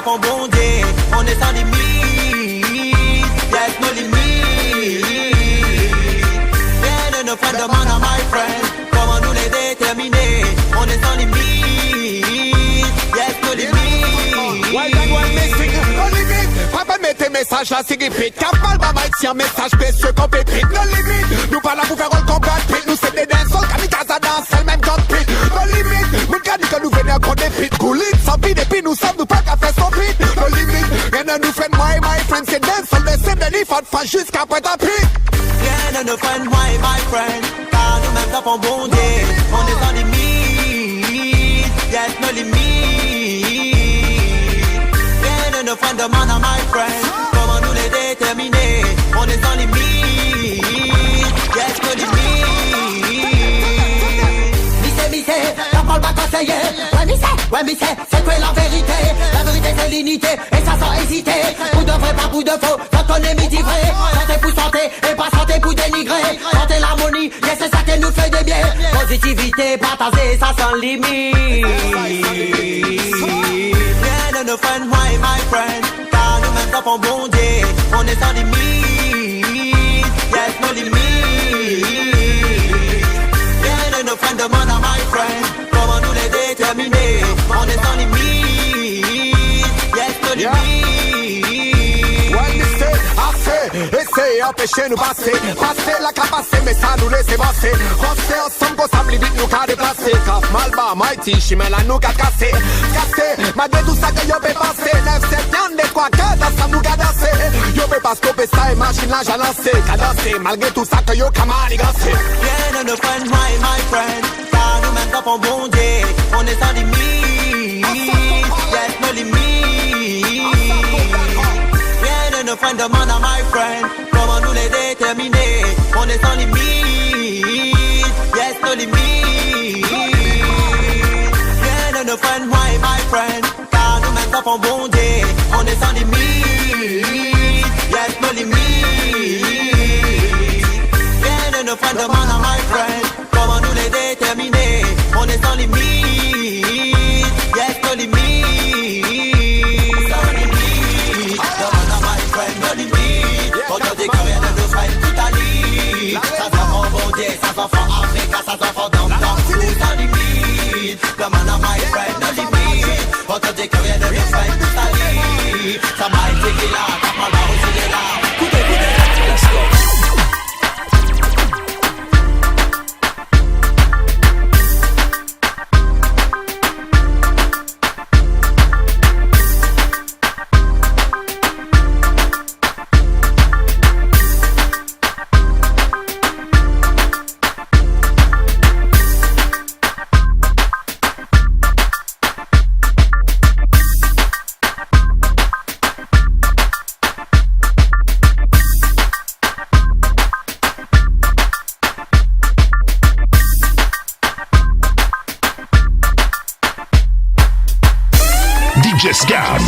fond bondé, on est sans limite, yes, no limite. Rien ne nous fait demande à my friend, comment nous les déterminer, on est sans limite, yes, no limite. Well done, well missing, no limite. Papa met tes messages là, c'est répète. Capal, maman, ici un message précieux qu'on pépite. No limite, nous pas là pour faire un combat de pit. Nous c'est des danseurs, kamikaze à danser, même dans le pit. No limite, mon gars dit que nous venons contre des pit. Goulit, sans pit, et puis nous sommes, nous pas qu'à faire son pit. No limite, rien ne nous fait my friend, c'est danseur, le c'est de l'ifat, fa jusqu'après ta pit. Rien ne nous fait my friend, car nous-mêmes nous font bonder, on est sans limite, yes, no limite. Rien ne nous fait demande à my friend, comment nous les déterminer, on est sans limite, yes, no limite. Missé, la parole va conseiller, ouais missé, c'est quoi la vérité? La vérité c'est l'unité, et ça sans hésiter, bout de vrai, pas bout de faux, quand on est midi vrai, santé pour santé, et pas santé pour dénigrer, santé l'harmonie, et c'est ça qui nous fait des biens, positivité, partager, ça sans limite. Rien ne nous fait my friend, car nous-mêmes nous font bonder, on est sans limite, yes, no limite. Rien ne nous fait demande à my friend, comment nous les déterminer, on est sans limite, yes, no limite. Ouais, lycée, assez, essaye, empêchez nous passer, passer la capacité, mais ça nous laisse passer. Rester ensemble, qu'on s'appelle vite, nous qu'à déplacer. Caf, Malba, Mighty, chimel à nous qu'à casser. Casser, malgré tout ça que yo peut passer. 9, 7, y'en des quoi que dans ça nous qu'à danser. Yo peut pas stopper ça et machine là, j'ai lancé. Qu'à danser, malgré tout ça que yo qu'à manigancer. Rien ne nous fait my friend, car nous-mêmes nous font bonder, on est sans limite, yes, no limite. Rien ne nous fait demande à my friend, comment nous les déterminer, on est sans limite, yes, no limite. Rien ne nous fait my friend, car nous-mêmes nous font bonder, on est sans limite, yes, no limite. Rien ne nous fait demande à my friend, comment nous les déterminer, on est sans limite, yes, no limite. Sans limite, demande à my friend, no limite. Quand on dit que rien ne nous fait tout à l'île, ça s'en fait bon Dieu, ça s'en fait Africa, ça s'en fait dans sans limite. Demande à my friend, no limite. Quand on dit que rien ne nous fait tout à l'île, ça m'a été là, t'as pas là aussi il est là. Écoutez, let's go. DJ Scam.